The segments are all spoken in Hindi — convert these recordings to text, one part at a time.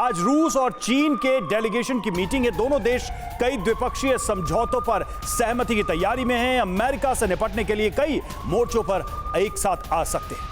आज रूस और चीन के डेलीगेशन की मीटिंग है। दोनों देश कई द्विपक्षीय समझौतों पर सहमति की तैयारी में हैं। अमेरिका से निपटने के लिए कई मोर्चों पर एक साथ आ सकते हैं।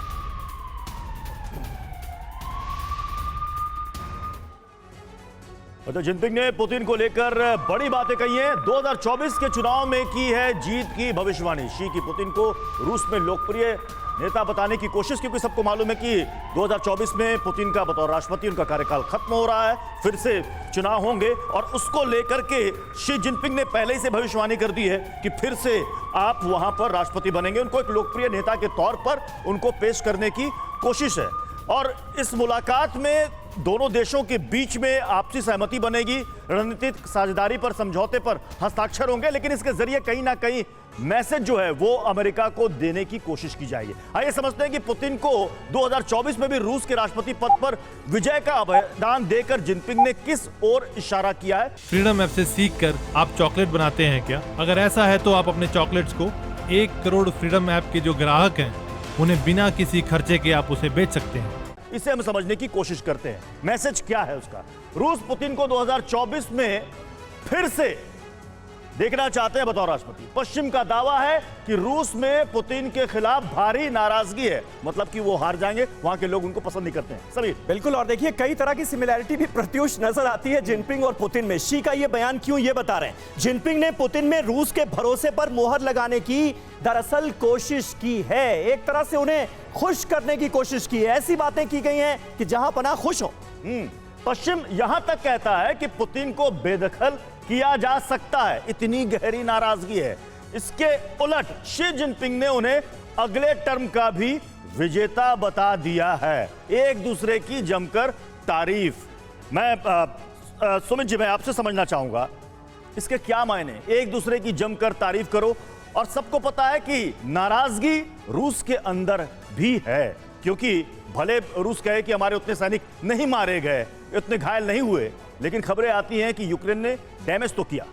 तो जिनपिंग ने पुतिन को लेकर बड़ी बातें कही हैं। 2024 के चुनाव में की है जीत की भविष्यवाणी। शी की पुतिन को रूस में लोकप्रिय नेता बताने की कोशिश, क्योंकि सबको मालूम है कि 2024 में पुतिन का बतौर राष्ट्रपति उनका कार्यकाल खत्म हो रहा है, फिर से चुनाव होंगे और उसको लेकर के शी जिनपिंग ने पहले ही से भविष्यवाणी कर दी है कि फिर से आप वहां पर राष्ट्रपति बनेंगे। उनको एक लोकप्रिय नेता के तौर पर उनको पेश करने की कोशिश है और इस मुलाकात में दोनों देशों के बीच में आपसी सहमति बनेगी, रणनीतिक साझेदारी पर समझौते पर हस्ताक्षर होंगे, लेकिन इसके जरिए कहीं ना कहीं मैसेज जो है वो अमेरिका को देने की कोशिश की जाएगी। आइए समझते हैं कि पुतिन को 2024 में भी रूस के राष्ट्रपति पद पर विजय का आवेदन देकर जिनपिंग ने किस ओर इशारा किया है। फ्रीडम ऐप से सीखकर आप चॉकलेट बनाते हैं क्या? अगर ऐसा है तो आप अपने चॉकलेट्स को 1 करोड़ फ्रीडम ऐप के जो ग्राहक हैं उन्हें बिना किसी खर्चे के आप उसे बेच सकते हैं। इसे हम समझने की कोशिश करते हैं। मैसेज क्या है उसका? रूस पुतिन को 2024 में फिर से देखना चाहते हैं बतौर राष्ट्रपति। पश्चिम का दावा है कि रूस में पुतिन के खिलाफ भारी नाराजगी है, मतलब कि वो हार जाएंगे, वहां के लोग उनको पसंद नहीं करते हैं। सभी बिल्कुल, और देखिए कई तरह की सिमिलैरिटी भी प्रत्युष नजर आती है जिनपिंग और पुतिन में। शी का ये बयान क्यों ये बता रहे हैं। जिनपिंग ने पुतिन में रूस के भरोसे पर मोहर लगाने की दरअसल कोशिश की है, एक तरह से उन्हें खुश करने की कोशिश की है। ऐसी बातें की गई हैं कि जहां पना खुश हो। पश्चिम यहां तक कहता है कि पुतिन को बेदखल किया जा सकता है, इतनी गहरी नाराजगी है। इसके उलट शी जिनपिंग ने उन्हें अगले टर्म का भी विजेता बता दिया है। एक दूसरे की जमकर तारीफ। मैं सुमित जी, मैं आपसे समझना चाहूंगा इसके क्या मायने। एक दूसरे की जमकर तारीफ करो, और सबको पता है कि नाराजगी रूस के अंदर भी है, क्योंकि भले रूस कहे कि हमारे उतने सैनिक नहीं मारे गए, उतने घायल नहीं हुए, लेकिन खबरें आती हैं कि यूक्रेन ने डैमेज तो किया।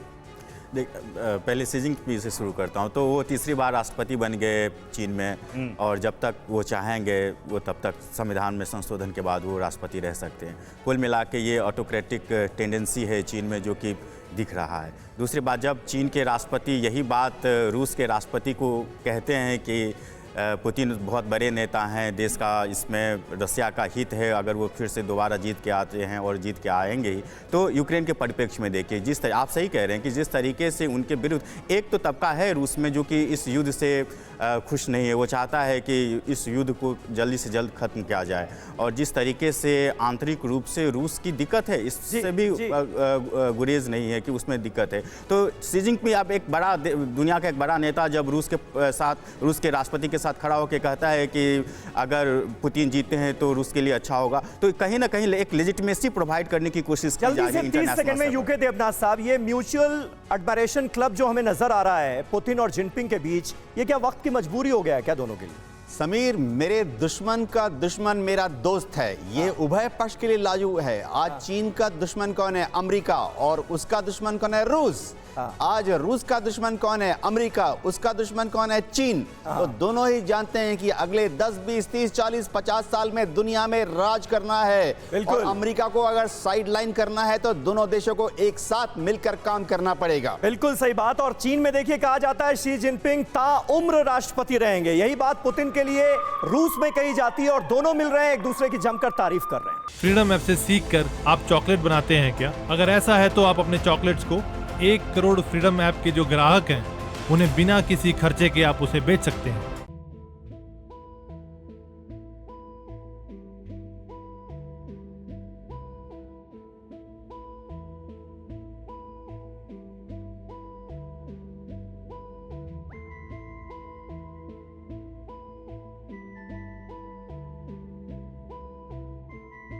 देख, पहले शी जिनपिंग से शुरू करता हूं। तो वो तीसरी बार राष्ट्रपति बन गए चीन में, और जब तक वो चाहेंगे वो तब तक संविधान में संशोधन के बाद वो राष्ट्रपति रह सकते हैं। कुल मिला के ये ऑटोक्रेटिक टेंडेंसी है चीन में, जो कि दिख रहा है। दूसरी बात, जब चीन के राष्ट्रपति यही बात रूस के राष्ट्रपति को कहते हैं कि पुतिन बहुत बड़े नेता हैं, देश का इसमें रसिया का हित है, अगर वो फिर से दोबारा जीत के आते हैं और जीत के आएंगे ही, तो यूक्रेन के परिप्रेक्ष्य में देखिए जिस तरह आप सही कह रहे हैं कि जिस तरीके से उनके विरुद्ध एक तो तबका है रूस में जो कि इस युद्ध से खुश नहीं है, वो चाहता है कि इस युद्ध को जल्दी से जल्द खत्म किया जाए, और जिस तरीके से आंतरिक रूप से रूस की दिक्कत है इससे भी गुरेज नहीं है कि उसमें दिक्कत है। तो शी जिनपिंग आप एक बड़ा दुनिया का एक बड़ा नेता जब रूस के राष्ट्रपति के साथ खड़ा होकर कहता है कि अगर पुतिन जीतते हैं तो रूस के लिए अच्छा होगा, तो कहीं ना कहीं एक लेजिटिमेसी प्रोवाइड करने की कोशिश की जा रही है। 30 सेकंड में यूके देवनाथ साहब, ये म्यूचुअल एडमायरेशन क्लब जो हमें नजर आ रहा है पुतिन और जिनपिंग के बीच, ये क्या वक्त की मजबूरी हो गया है क्या दोनों के लिए? समीर, मेरे दुश्मन का दुश्मन मेरा दोस्त है, ये उभय पक्ष के लिए लागू है। आज चीन का दुश्मन कौन है? अमेरिका। और उसका दुश्मन कौन है? रूस। आज रूस का दुश्मन कौन है? अमेरिका। उसका दुश्मन कौन है? चीन। तो दोनों ही जानते हैं कि अगले 10, 20, 30, 40, 50 साल में दुनिया में राज करना है, और अमेरिका को अगर साइड लाइन करना है तो दोनों देशों को एक साथ मिलकर काम करना पड़ेगा। बिल्कुल सही बात। और चीन में देखिए कहा जाता है शी जिनपिंग ताउम्र राष्ट्रपति रहेंगे। यही बात पुतिन के लिए रूस में कही जाती है, और दोनों मिल रहे हैं, एक दूसरे की जमकर तारीफ कर रहे हैं। फ्रीडम ऐप से सीखकर आप चॉकलेट बनाते हैं क्या? अगर ऐसा है तो आप अपने चॉकलेट्स को 1 करोड़ फ्रीडम ऐप के जो ग्राहक हैं उन्हें बिना किसी खर्चे के आप उसे बेच सकते हैं।